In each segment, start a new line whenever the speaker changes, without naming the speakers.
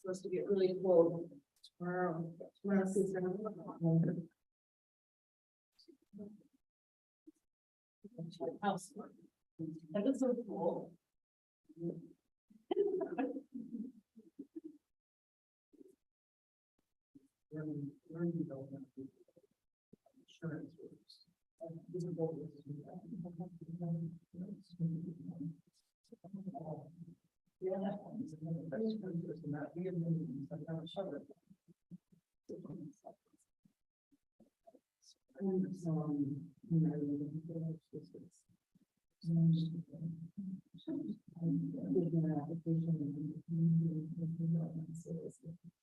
Supposed to get really cold tomorrow. Tomorrow's season. House. That was so cool.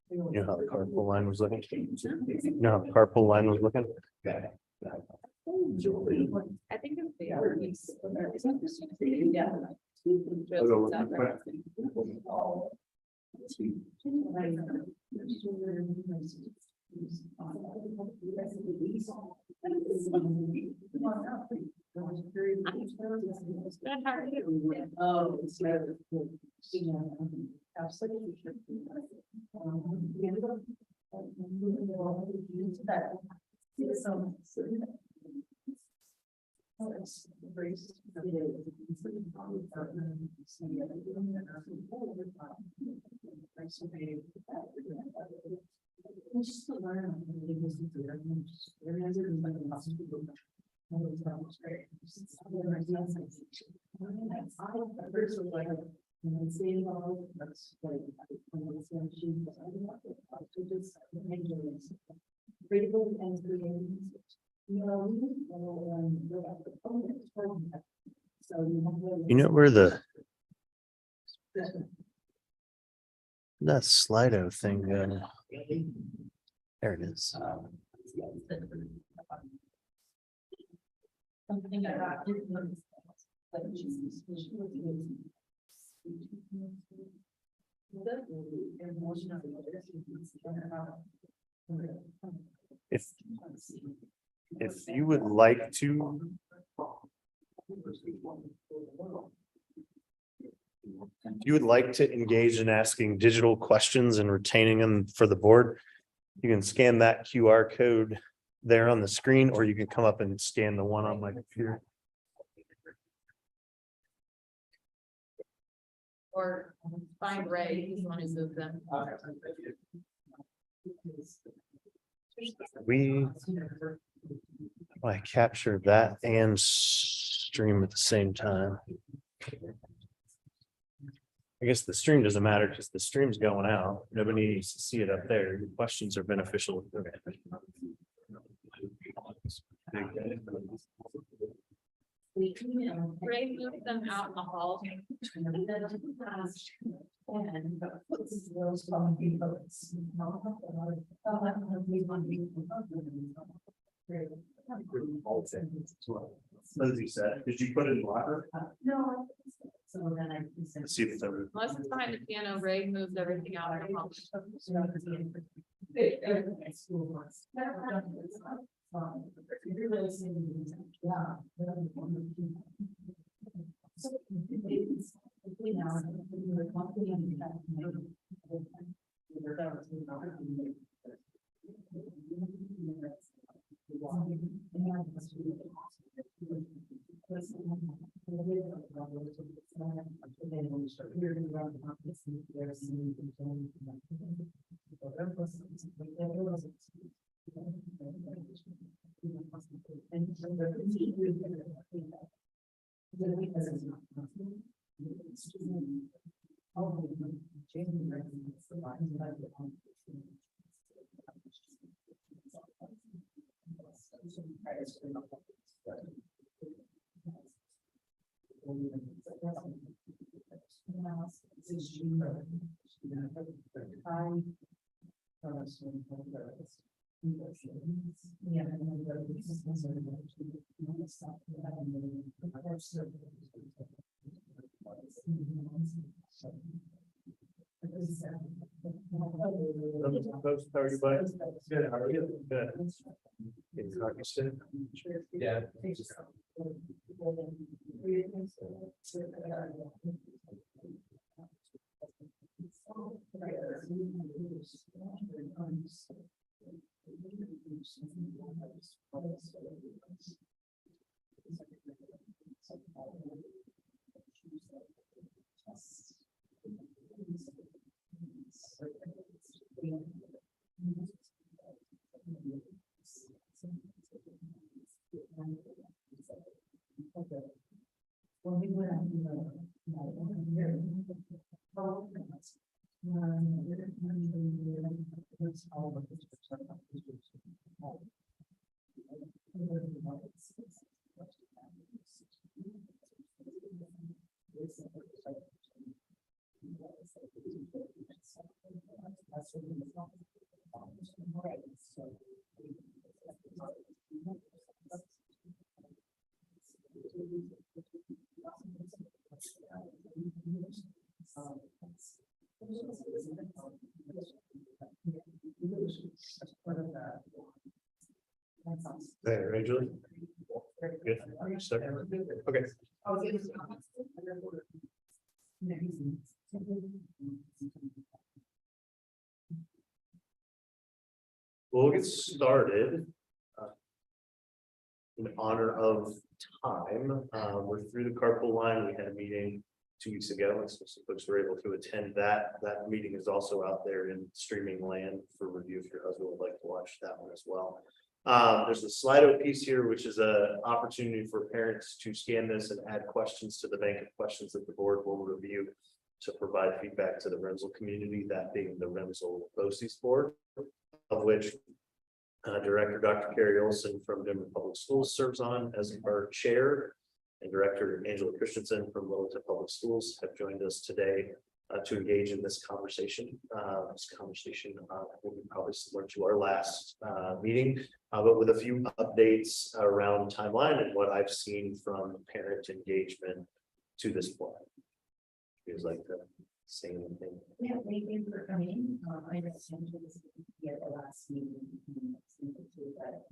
You know how the carpool line was looking? You know how the carpool line was looking?
I think it's the other piece. Yeah.
I'll go look quick.
Oh, it's absolutely.
You know where that Slido thing go? There it is.
Something I got.
If you would like to. If you would like to engage in asking digital questions and retaining them for the board, you can scan that QR code there on the screen, or you can come up and scan the one on my computer.
Or find Ray, he's the one who moved them.
I capture that and stream at the same time. I guess the stream doesn't matter because the stream's going out. Nobody needs to see it up there. Your questions are beneficial.
Ray moved them out in the hall.
Lindsay said, did you put it in the locker?
No. So then
Let's see if it's ever.
unless it's behind the piano, Ray moved everything out in the hall.
Folks, how are you, buddy? Good, how are you? Good. Yeah. Hey, Rachel. Good. Okay. We'll get started. In honor of time, we're through the carpool line. We had a meeting 2 weeks ago, and so some folks were able to attend that. That meeting is also out there in streaming land for review if your husband would like to watch that one as well. There's a Slido piece here, which is an opportunity for parents to scan this and add questions to the bank of questions that the board will review to provide feedback to the RMSEL community, that being the RMSEL BOCES board, of which Director Dr. Carrie Olson from Denver Public Schools serves on as our chair, and Director Angela Christensen from Littleton Public Schools have joined us today to engage in this conversation. This conversation will be probably similar to our last meeting, but with a few updates around timeline and what I've seen from parent engagement to this point. Feels like the same thing.
Yeah, thank you for coming. I understand this at the last meeting. But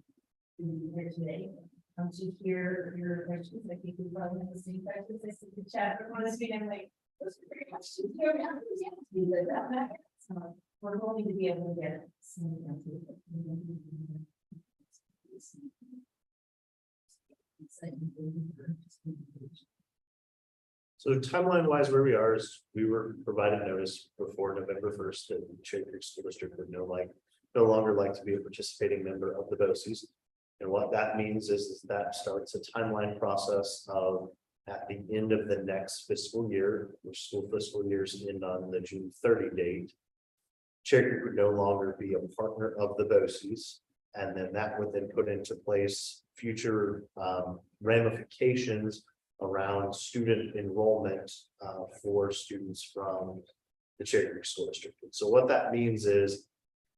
here today, to hear your questions. I think we probably have the same questions. I see the chat on this meeting. I'm like, those are great questions. So we're hoping to be able to get some answers.
So timeline wise, where we are is we were provided notice before November 1st that Cherry Creek School District would no longer like to be a participating member of the BOCES. And what that means is that starts a timeline process of at the end of the next fiscal year, which school fiscal years end on the June 30 date. Cherry Creek would no longer be a partner of the BOCES, and then that would then put into place future ramifications around student enrollment for students from the Cherry Creek School District. And so what that means is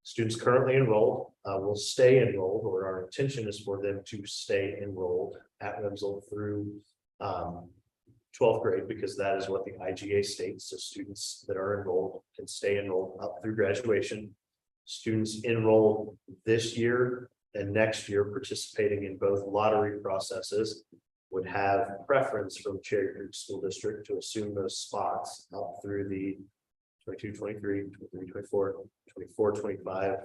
students currently enrolled will stay enrolled, or our intention is for them to stay enrolled at RMSEL through 12th grade, because that is what the IGA states. So students that are enrolled can stay enrolled up through graduation. Students enrolled this year and next year participating in both lottery processes would have preference from Cherry Creek School District to assume those spots up through the 22, 23, 23, 24, 24, 25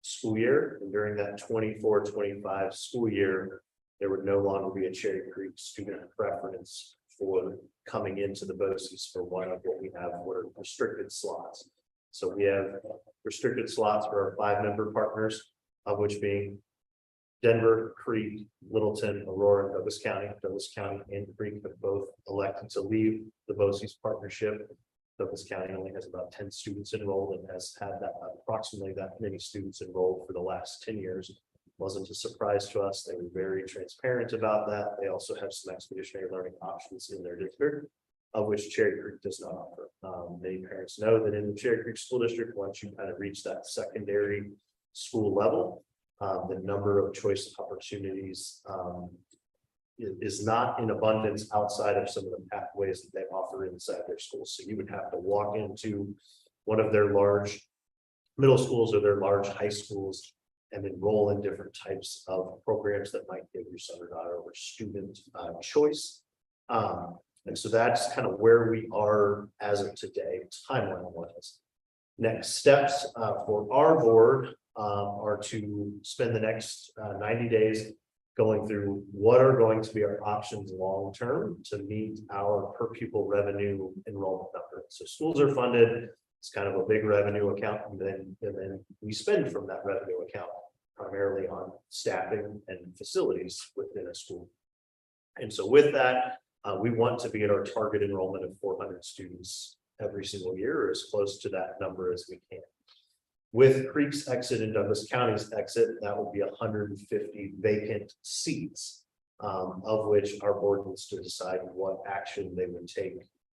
school year. And during that 24, 25 school year, there would no longer be a Cherry Creek student preference for coming into the BOCES for one of what we have, what are restricted slots. So we have restricted slots for our 5-member partners, of which being Denver, Creek, Littleton, Aurora, and Douglas County. Douglas County and Creek have both elected to leave the BOCES partnership. Douglas County only has about 10 students enrolled and has had that approximately that many students enrolled for the last 10 years. Wasn't a surprise to us. They were very transparent about that. They also have some expeditionary learning options in their district, of which Cherry Creek does not offer. Many parents know that in the Cherry Creek School District, once you kind of reach that secondary school level, the number of choice opportunities is not in abundance outside of some of the pathways that they offer inside their schools. So you would have to walk into one of their large middle schools or their large high schools and enroll in different types of programs that might give your son or daughter or student choice. And so that's kind of where we are as of today, timeline wise. Next steps for our board are to spend the next 90 days going through what are going to be our options long-term to meet our per pupil revenue enrollment number. So schools are funded, it's kind of a big revenue account, and then we spend from that revenue account primarily on staffing and facilities within a school. And so with that, we want to be at our target enrollment of 400 students every single year, or as close to that number as we can. With Creek's exit and Douglas County's exit, that will be 150 vacant seats, of which our board needs to decide what action they would take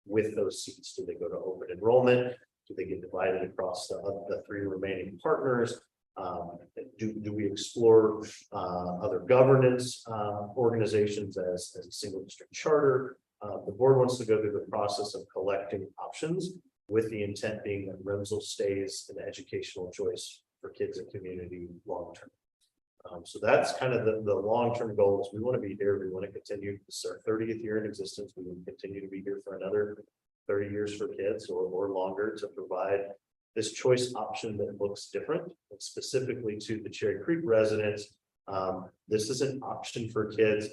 with those seats. Do they go to open enrollment? Do they get divided across the 3 remaining partners? Do we explore other governance organizations as a single district charter? The board wants to go through the process of collecting options, with the intent being that RMSEL stays an educational choice for kids and community long term. So that's kind of the long-term goals. We want to be here. We want to continue. This is our 30th year in existence. We will continue to be here for another 30 years for kids or longer to provide this choice option that looks different, and specifically to the Cherry Creek residents. This is an option for kids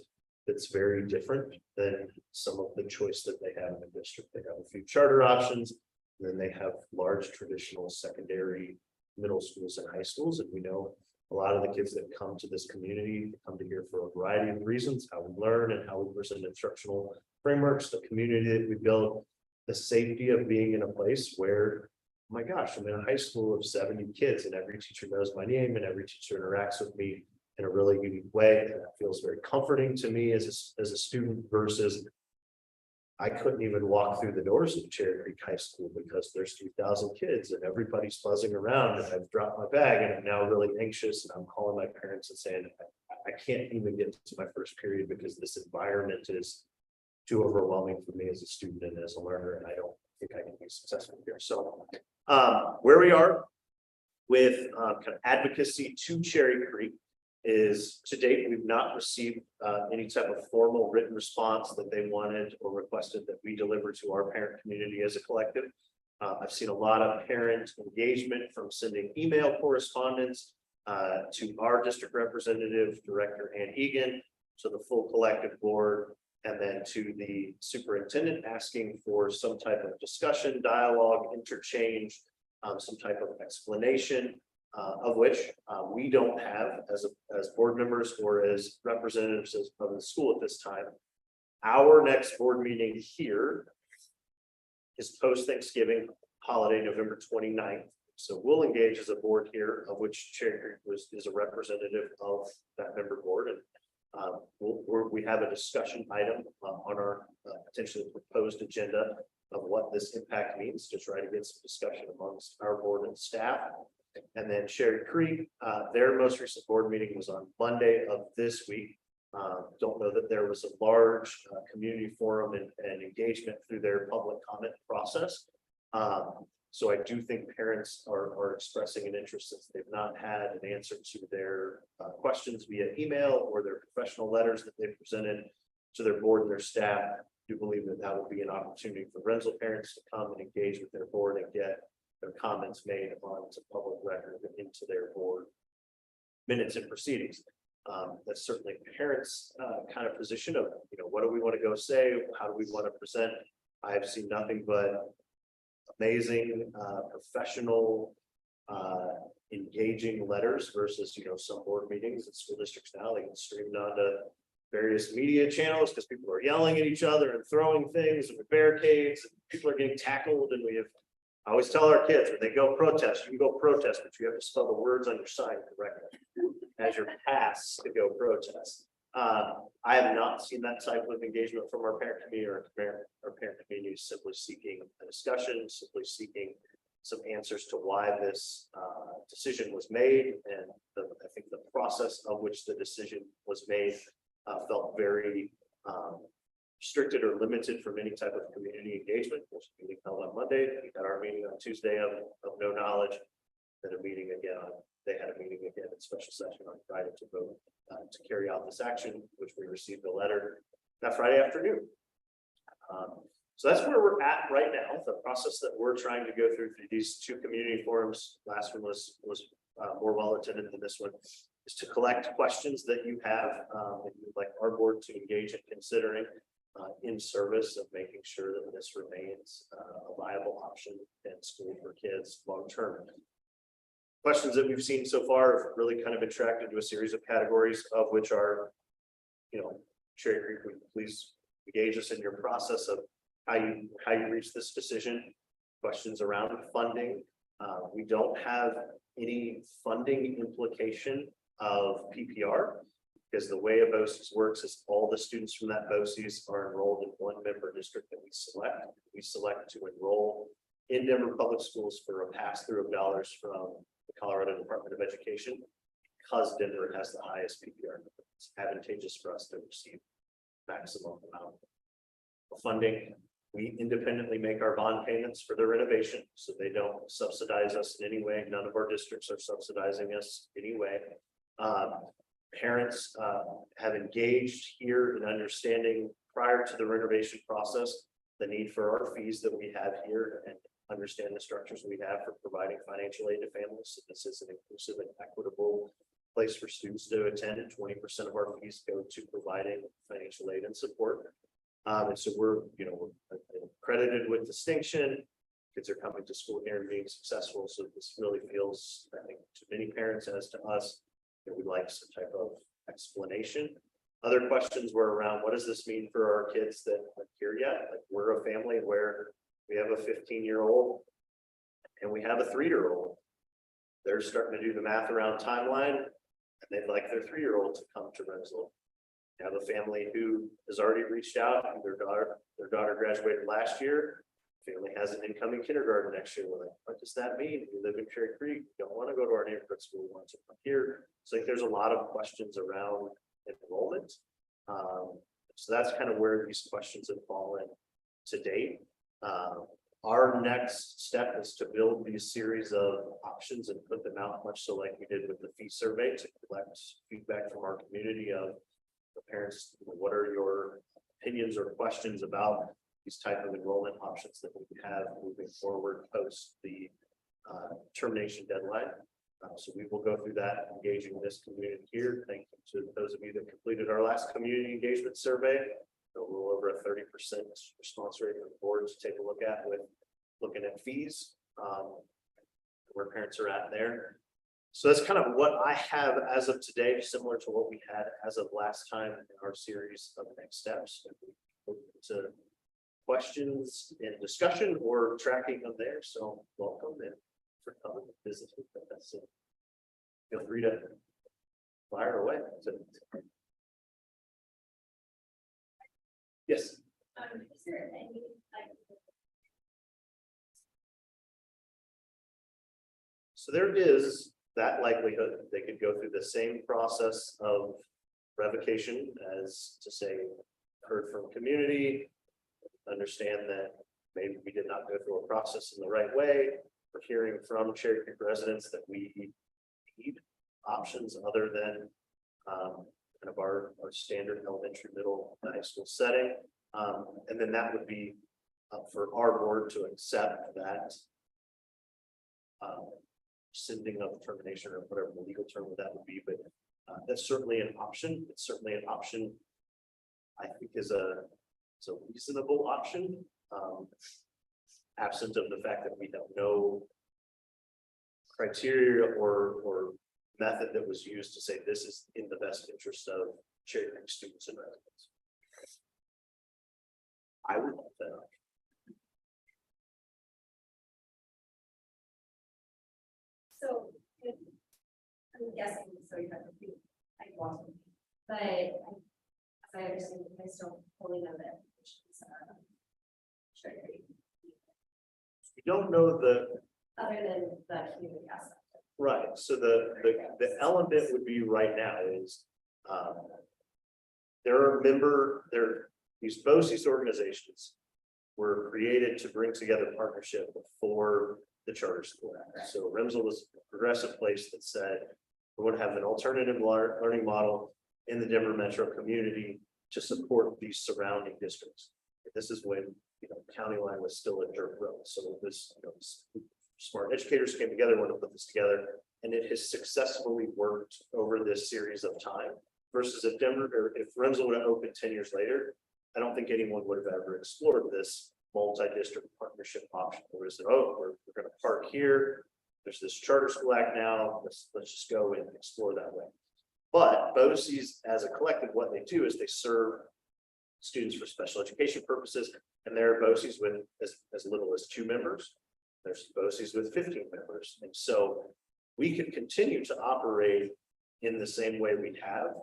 that's very different than some of the choice that they have in the district. They have a few charter options, and then they have large traditional secondary middle schools and high schools. And we know a lot of the kids that come to this community come to here for a variety of reasons: how we learn and how we present instructional frameworks, the community that we build, the safety of being in a place where, oh my gosh, I'm in a high school of 70 kids and every teacher knows my name and every teacher interacts with me in a really unique way. And that feels very comforting to me as a student, versus I couldn't even walk through the doors of Cherry Creek High School because there's 3,000 kids and everybody's buzzing around, and I've dropped my bag and I'm now really anxious, and I'm calling my parents and saying, I can't even get to my first period because this environment is too overwhelming for me as a student and as a learner, and I don't think I can be successful here. So where we are with kind of advocacy to Cherry Creek is, to date, we've not received any type of formal written response that they wanted or requested that we deliver to our parent community as a collective. I've seen a lot of parent engagement from sending email correspondence to our district representative, Director Ann Egan, to the full collective board, and then to the superintendent, asking for some type of discussion, dialogue, interchange, some type of explanation, of which we don't have as board members or as representatives of the school at this time. Our next board meeting here is post-Thanksgiving holiday, November 29th. So we'll engage as a board here, of which Cherry Creek is a representative of that member board. And we have a discussion item on our potentially proposed agenda of what this impact means, to try to get some discussion amongst our board and staff. And then Cherry Creek, their most recent board meeting was on Monday of this week. Don't know that there was a large community forum and engagement through their public comment process. So I do think parents are expressing an interest, since they've not had an answer to their questions via email or their professional letters that they presented to their board and their staff. I do believe that would be an opportunity for RMSEL parents to come and engage with their board and get their comments made onto public record and into their board minutes and proceedings. That's certainly parents' kind of position of, what do we want to go say? How do we want to present? I've seen nothing but amazing, professional, engaging letters versus, some board meetings and school districts now, they get streamed onto various media channels because people are yelling at each other and throwing things and barricades, and people are getting tackled. And I always tell our kids, when they go protest, you can go protest, but you have to spell the words on your sign correctly as your pass to go protest. I have not seen that type of engagement from our parent community. Our parent community is simply seeking a discussion, simply seeking some answers to why this decision was made. And I think the process of which the decision was made felt very restricted or limited from any type of community engagement. There's a meeting held on Monday. We had our meeting on Tuesday of no knowledge. Then a meeting again they had a meeting again in special session on Friday to vote to carry out this action, which we received a letter that Friday afternoon. So that's where we're at right now. The process that we're trying to go through these two community forums. Last one was more well attended than this one. is to collect questions that you have, that you'd like our board to engage in considering in service of making sure that this remains a viable option in school for kids long term. Questions that we've seen so far have really kind of been tracked into a series of categories, of which are, Cherry Creek, would you please engage us in your process of how you reach this decision. Questions around funding. We don't have any funding implication of PPR, because the way a BOCES works is all the students from that BOCES are enrolled in one member district that we select. We select to enroll in Denver Public Schools for a pass-through of dollars from the Colorado Department of Education, because Denver has the highest PPR. It's advantageous for us to receive maximum amount of funding. We independently make our bond payments for the renovation, so they don't subsidize us in any way. None of our districts are subsidizing us anyway. Parents have engaged here in understanding prior to the renovation process the need for our fees that we have here, and understand the structures we have for providing financial aid to families. So this is an inclusive and equitable place for students to attend, and 20% of our fees go to providing financial aid and support. And so we're credited with distinction. Kids are coming to school here and being successful. So this really feels, I think, to many parents as to us, that we'd like some type of explanation. Other questions were around, what does this mean for our kids that aren't here yet? Like, we're a family where we have a 15-year-old and we have a 3-year-old. They're starting to do the math around timeline, and they'd like their 3-year-old to come to RMSEL. I have a family who has already reached out, and their daughter graduated last year. Family has an incoming kindergarten next year. We're like, what does that mean? We live in Cherry Creek. We don't want to go to our neighborhood school. We want to come here. So I think there's a lot of questions around enrollment. So that's kind of where these questions have fallen to date. Our next step is to build these series of options and put them out, much so like we did with the fee survey, to collect feedback from our community of the parents. What are your opinions or questions about these type of enrollment options that we have moving forward post the termination deadline? So we will go through that, engaging this community here. Thank you to those of you that completed our last community engagement survey. A little over a 30% response rate on the board to take a look at, with looking at fees, where parents are at there. So that's kind of what I have as of today, similar to what we had as of last time in our series of next steps. To questions and discussion or tracking them there. So welcome and for coming to visit with us. So feel free to fire away. Yes.
Is there any
So there is that likelihood that they could go through the same process of revocation as, to say, heard from community, understand that maybe we did not go through a process in the right way. We're hearing from Cherry Creek residents that we need options other than kind of our standard elementary, middle, high school setting. And then that would be up for our board to accept that rescinding of termination, or whatever the legal term of that would be. But that's certainly an option. It's certainly an option I think is a reasonable option, absent of the fact that we have no criteria or method that was used to say this is in the best interest of Cherry Creek students and residents. I would like that option.
So I'm guessing, so you have to be like walking, but as I understand, I still fully know that.
We don't know the
Other than the community aspect.
right. So the element would be right now is these BOCES organizations were created to bring together partnership for the charter school act. So RMSEL was a progressive place that said we want to have an alternative learning model in the Denver metro community to support these surrounding districts. This is when county line was still a dirt road. So this smart educators came together, want to put this together. and it has successfully worked over this series of time. Versus if Denver, or if RMSEL would have opened 10 years later, I don't think anyone would have ever explored this multi-district partnership option. Where we said, oh, we're going to park here. There's this charter school act now. Let's just go and explore that way. But BOCES as a collective, what they do is they serve students for special education purposes, and there are BOCES with as little as 2 members. There's BOCES with 15 members, and so we could continue to operate in the same way we have,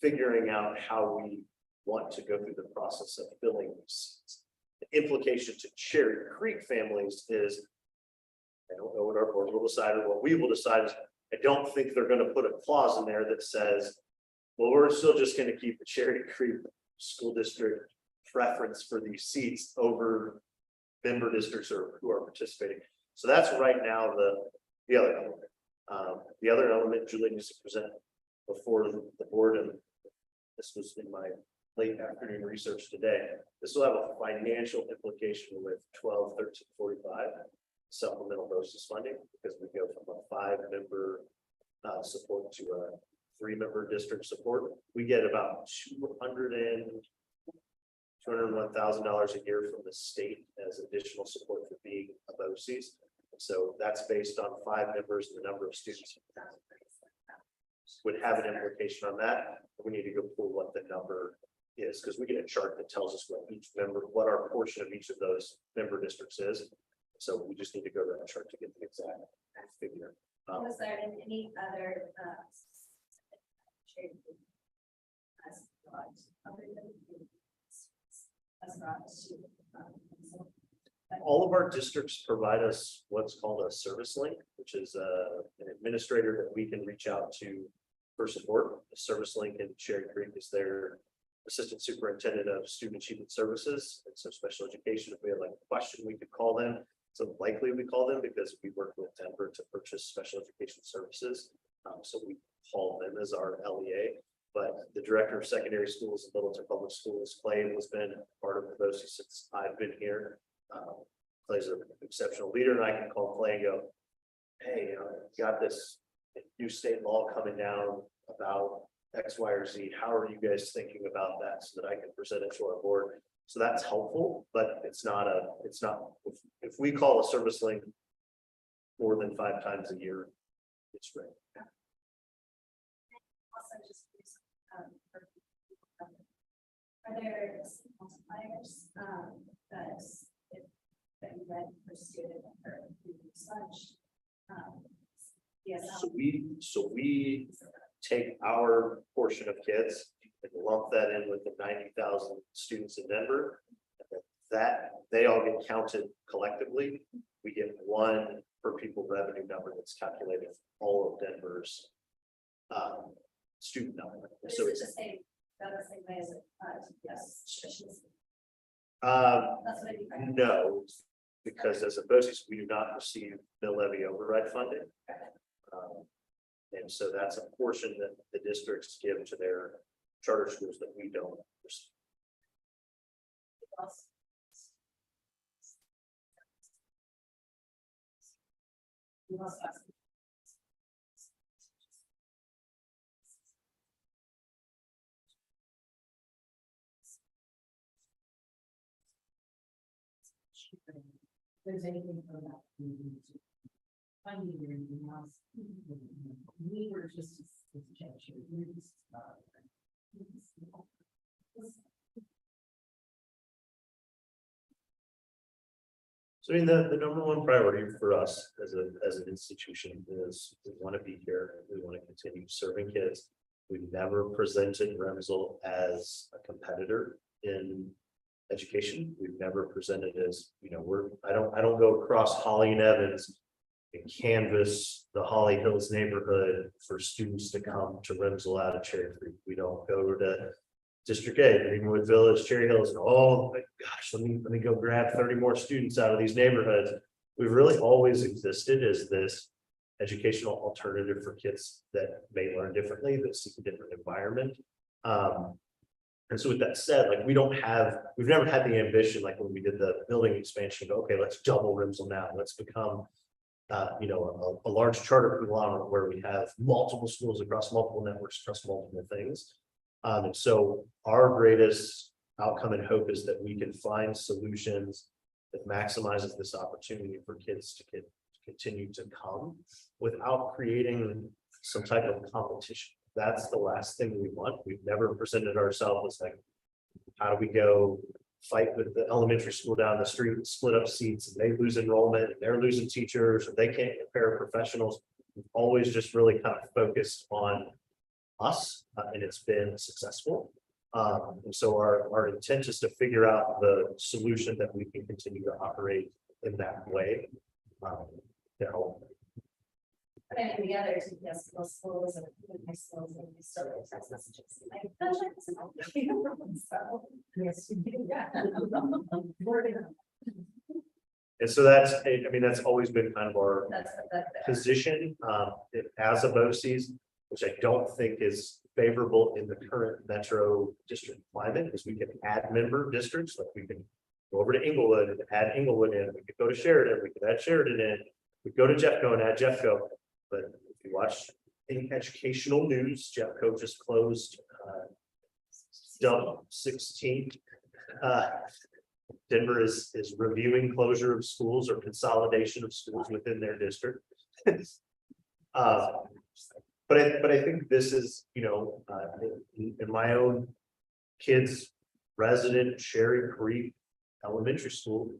figuring out how we want to go through the process of filling these seats. The implication to Cherry Creek families is, I don't know what our board will decide or what we will decide is, I don't think they're going to put a clause in there that says, well, we're still just going to keep the Cherry Creek School District preference for these seats over member districts or who are participating. So that's right now the other element. The other element Julie needs to present before the board, and this was in my late afternoon research today. This will have a financial implication with 12/13/45 supplemental BOCES funding, because we go from a 5-member support to a 3-member district support. We get about $201,000 a year from the state as additional support for being a BOCES. So that's based on 5 members and the number of students would have an implication on that. We need to go pull what the number is, because we get a chart that tells us what our portion of each of those member districts is. So we just need to go to that chart to get the exact figure.
Was there any other
all of our districts provide us what's called a service link, which is an administrator that we can reach out to for support. The service link in Cherry Creek is their assistant superintendent of student achievement services. And so special education, if we had like a question, we could call them. So likely we call them because we work with Denver to purchase special education services. So we call them as our LEA. But the director of secondary schools in Littleton Public Schools, Clay, has been part of the BOCES since I've been here. Clay's an exceptional leader, and I can call Clay and go, hey, got this new state law coming down about X, Y, or Z. How are you guys thinking about that, so that I can present it to our board? So that's helpful, but it's not, if we call a service link more than 5 times a year, it's great.
Also, just are there multipliers that you read per student or such? Yes.
So we take our portion of kids and lump that in with the 90,000 students in Denver. That they all get counted collectively. We get 1 per pupil revenue number that's calculated for all of Denver's student number. So it's
the same way as yes.
that's what no, because as a BOCES, we do not receive mill levy override funding. And so that's a portion that the districts give to their charter schools that we don't receive.
There's anything from that. Funding or anything else. We were just as gesture. We were just
So I mean, the number 1 priority for us as an institution is we want to be here. We want to continue serving kids. We've never presented RMSEL as a competitor in education. We've never presented as, I don't go across Holly and Evans and canvas the Holly Hills neighborhood for students to come to RMSEL out of Cherry Creek. We don't go to District A, Greenwood Village, Cherry Hills, and oh my gosh, let me go grab 30 more students out of these neighborhoods. We've really always existed as this educational alternative for kids that may learn differently, that seek a different environment. And so with that said, like we've never had the ambition, like when we did the building expansion, okay, let's double RMSEL now. Let's become a large charter conglomerate where we have multiple schools across multiple networks, across multiple things. And so our greatest outcome and hope is that we can find solutions that maximizes this opportunity for kids to continue to come without creating some type of competition. That's the last thing we want. We've never presented ourselves as like, how do we go fight with the elementary school down the street and split up seats, and they lose enrollment and they're losing teachers, or they can't get paraprofessionals. We've always just really kind of focused on us, and it's been successful. And so our intent is to figure out the solution that we can continue to operate in that way. To help.
And the other two, yes, those schools and my schools and we still get text messages. Like, "Don't check this out." So,
Yes, you do.
yeah.
And so that's, I mean, that's always been kind of our
That's.
position as a BOCES, which I don't think is favorable in the current metro district climate, because we can add member districts, like we can go over to Inglewood and add Inglewood in, we could go to Sheridan, we could add Sheridan in, we go to Jeffco and add Jeffco. But if you watch any educational news, Jeffco just closed dump 16. Denver is reviewing closure of schools or consolidation of schools within their district. But I think this is, in my own kids' resident Cherry Creek Elementary School,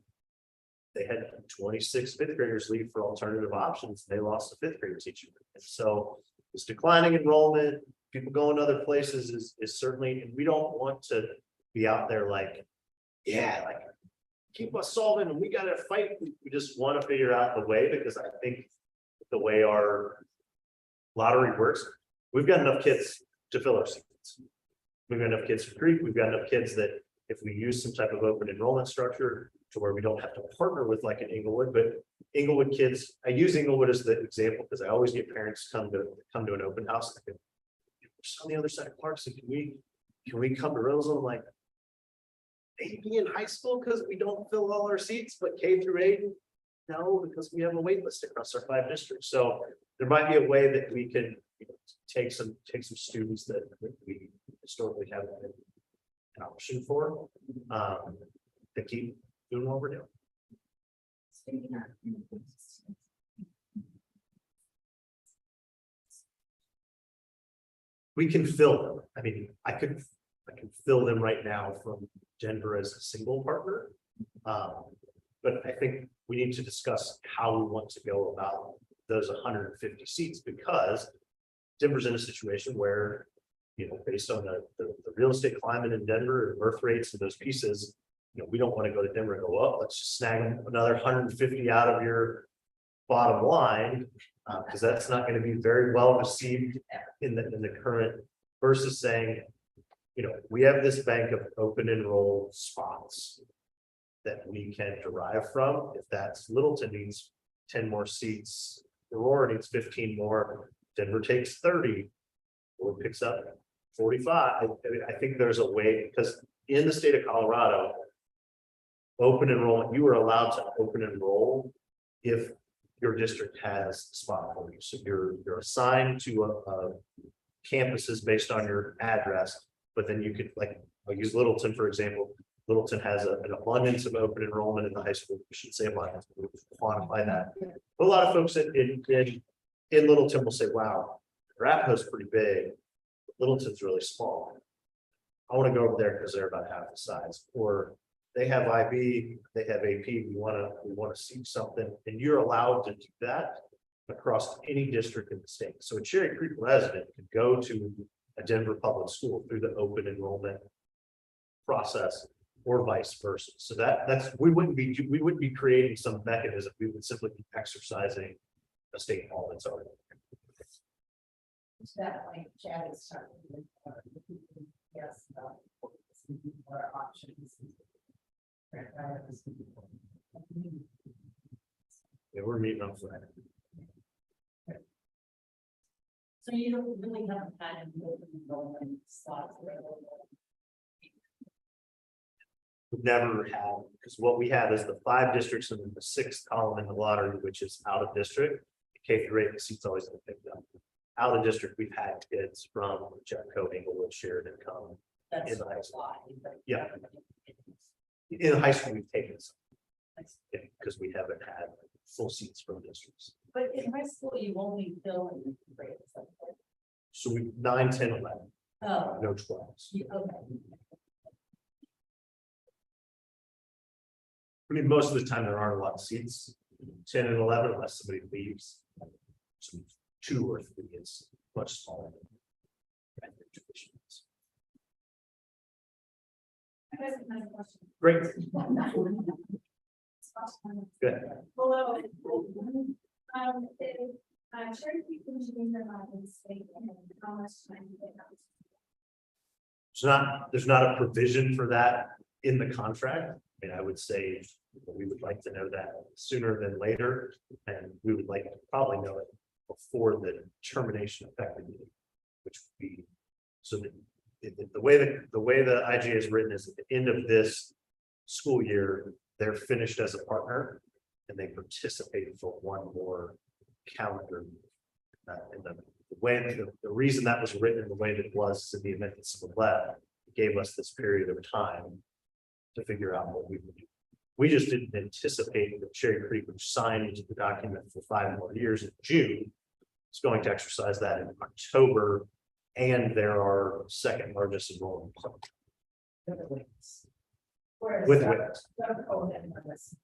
they had 26 fifth graders leave for alternative options. They lost a fifth grade teacher. And so this declining enrollment, people going other places is certainly, and we don't want to be out there like, yeah, like keep us solving and we got to fight. We just want to figure out the way, because I think the way our lottery works, we've got enough kids to fill our seats. We've got enough kids for Greek. We've got enough kids that if we use some type of open enrollment structure to where we don't have to partner with like an Inglewood, but Inglewood kids, I use Inglewood as the example because I always get parents come to an open house. We're on the other side of Clarkson. Can we come to Roseville? I'm like, maybe in high school because we don't fill all our seats, but K through 8, no, because we have a wait list across our 5 districts. So there might be a way that we can take some students that we historically haven't had an option for, to keep doing what we're doing. We can fill them. I mean, I can fill them right now from Denver as a single partner. But I think we need to discuss how we want to go about those 150 seats, because Denver's in a situation where, based on the real estate climate in Denver and birth rates and those pieces, we don't want to go to Denver and go, oh, let's just snag another 150 out of your bottom line, because that's not going to be very well received in the current, versus saying, we have this bank of open enroll spots that we can derive from. If that's Littleton needs 10 more seats, Aurora needs 15 more, Denver takes 30, or picks up 45. I think there's a way, because in the state of Colorado, open enrollment, you are allowed to open enroll if your district has a spot for you. So you're assigned to campuses based on your address, but then you could, like, I'll use Littleton, for example. Littleton has an abundance of open enrollment in the high school. We should say abundance, we quantify that. But a lot of folks in Littleton will say, wow, Arapahoe's pretty big, Littleton's really small. I want to go over there because they're about half the size. Or they have IB, they have AP, we want to see something, and you're allowed to do that across any district in the state. So a Cherry Creek resident can go to a Denver public school through the open enrollment process, or vice versa. So that's we wouldn't be creating some mechanism. We would simply be exercising a state law that's already.
That point, Chad is talking with, yes, our options.
Yeah, we're meeting on Friday.
So you don't really haven't had any open enrollment slots available.
we've never had, because what we have is the 5 districts and then the 6th column in the lottery, which is out of district. K-8, the seats always get picked up. Out of district, we've had kids from Jeffco, Englewood, Sheridan come.
That's
In the high school.
why, but-
Yeah. In high school, we've taken some. Because we haven't had full seats from districts.
But in high school, you only fill in grades. Like that.
So we 9, 10, 11,
Oh,
no 12s.
okay.
I mean, most of the time there aren't a lot of seats, 10 and 11, unless somebody leaves. So 2 or 3 is much smaller. than tradition is.
I guess another question.
Great, good.
Hello. If, Cherokee engineers are not in state, and how much time do they have?
There's not a provision for that in the contract. And I would say we would like to know that sooner than later. And we would like to probably know it before the termination effective date, which would be so that the way the IGA is written is at the end of this school year, they're finished as a partner and they participate for one more calendar. And the reason that was written in the way that it was in the event that someone left, it gave us this period of time to figure out what we would do. We just didn't anticipate that Cherry Creek, which signed into the document for 5 more years in June, is going to exercise that in October, and there are second largest enrollment.
Whereas
With
that-
Withdrawal.
that code and that was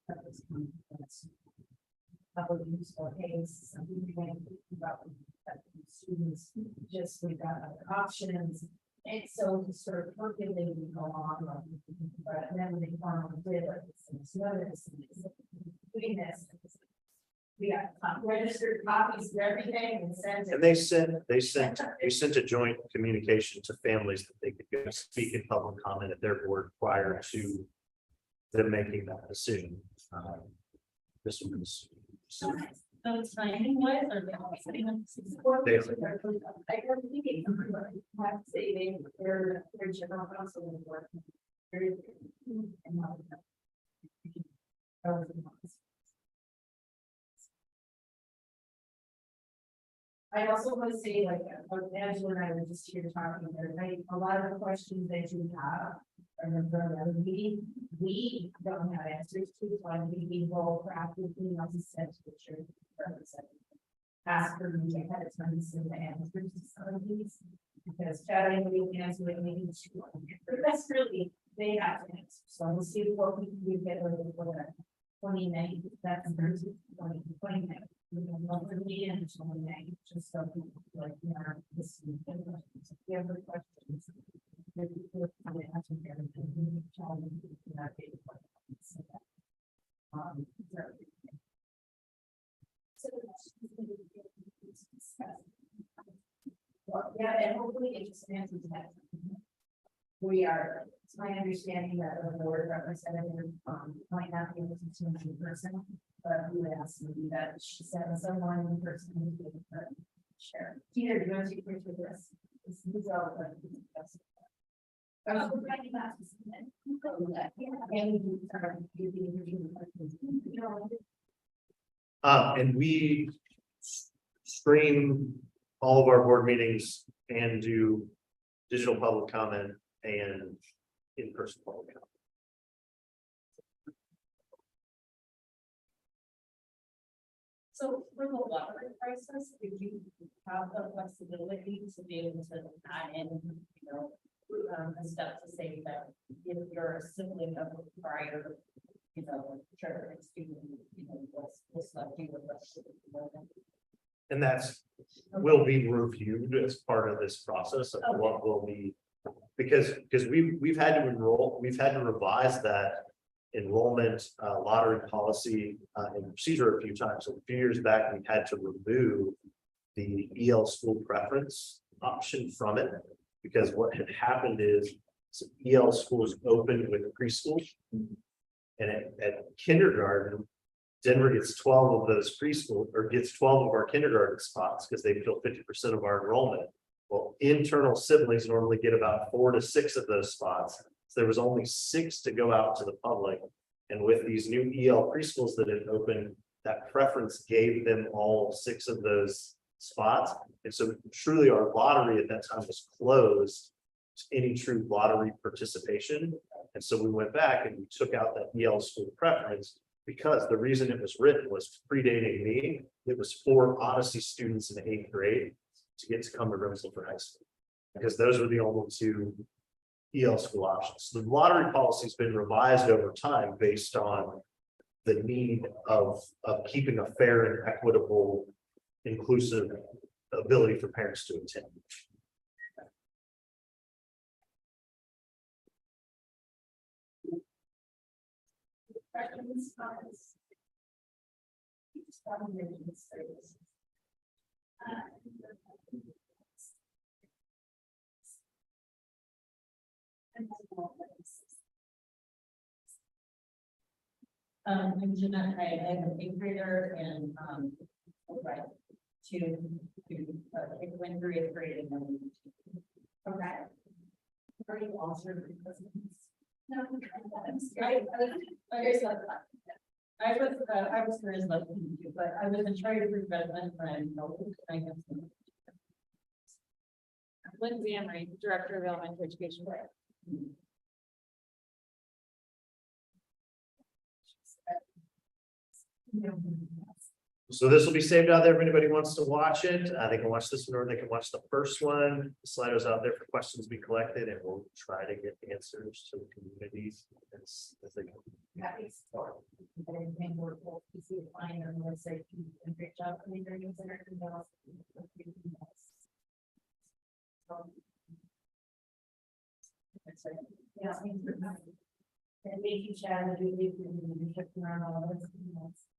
couple of useful things, something we want to think about that students just we got other options. And so we sort of percolating go on, but then when they finally did like this notice and it's doing this. We got registered copies of everything and sent it.
And they sent a joint communication to families that they could go speak in public comment at their board prior to them making that decision. This was.
So timing wise, or they all sitting on.
They-
I heard thinking, have to say they're general counsel and work. Very. And not- I also want to say, like, Angela and I were just here talking, right, a lot of the questions that you have. And then we don't have answers to, so I think we will practically not to send to the church. Ask for me ahead of time to send the answers to some of these, because Chad and we can answer it maybe 2. But that's really, they have to answer, so we'll see what we can get over for the 29th, that's Thursday, 29th. We have another meeting on the 29th, just so like, this. If you have any questions. Well, yeah, and hopefully it just answers that. We are, it's my understanding that the board representative, might not be able to attend in person, but we would ask maybe that she sent someone in person. Who could, share. Peter, do you want to take pictures of this? This is all.
And we stream all of our board meetings and do digital public comment and in-person public comment.
So for the lottery process, if you have the flexibility to be able to add in, a step to say that if you're a sibling of a prior, church student, we'll select you with the.
And that's will be reviewed as part of this process of what will be, because we've had to enroll, we've had to revise that enrollment lottery policy and procedure a few times. So a few years back, we had to remove the EL school preference option from it, because what had happened is EL schools opened with preschool, and at kindergarten, Denver gets 12 of those preschool, or gets 12 of our kindergarten spots because they fill 50% of our enrollment. Well, internal siblings normally get about 4 to 6 of those spots. There was only 6 to go out to the public. And with these new EL preschools that had opened, that preference gave them all 6 of those spots. And so truly our lottery at that time was closed to any true lottery participation. And so we went back and we took out that EL school preference because the reason it was written was predating me. It was for Odyssey students in 8th grade to get to come to RMSEL for high school. Because those were the only 2 EL school options. The lottery policy has been revised over time based on the need of keeping a fair and equitable, inclusive ability for parents to attend.
Questions, comments? I'm Jeanette, I am an 8th grader and, right, to when 3rd grade and then. Okay. Are you also? No, I was curious about you, but I wasn't trying to prevent and I guess.
Lindsay Emery, Director of Elementary Education.
So this will be saved out there if anybody wants to watch it. They can watch this one or they can watch the first one. The Slido's out there for questions to be collected and we'll try to get answers to the communities as they come.
Yeah. And making sure that we leave the leadership around all this.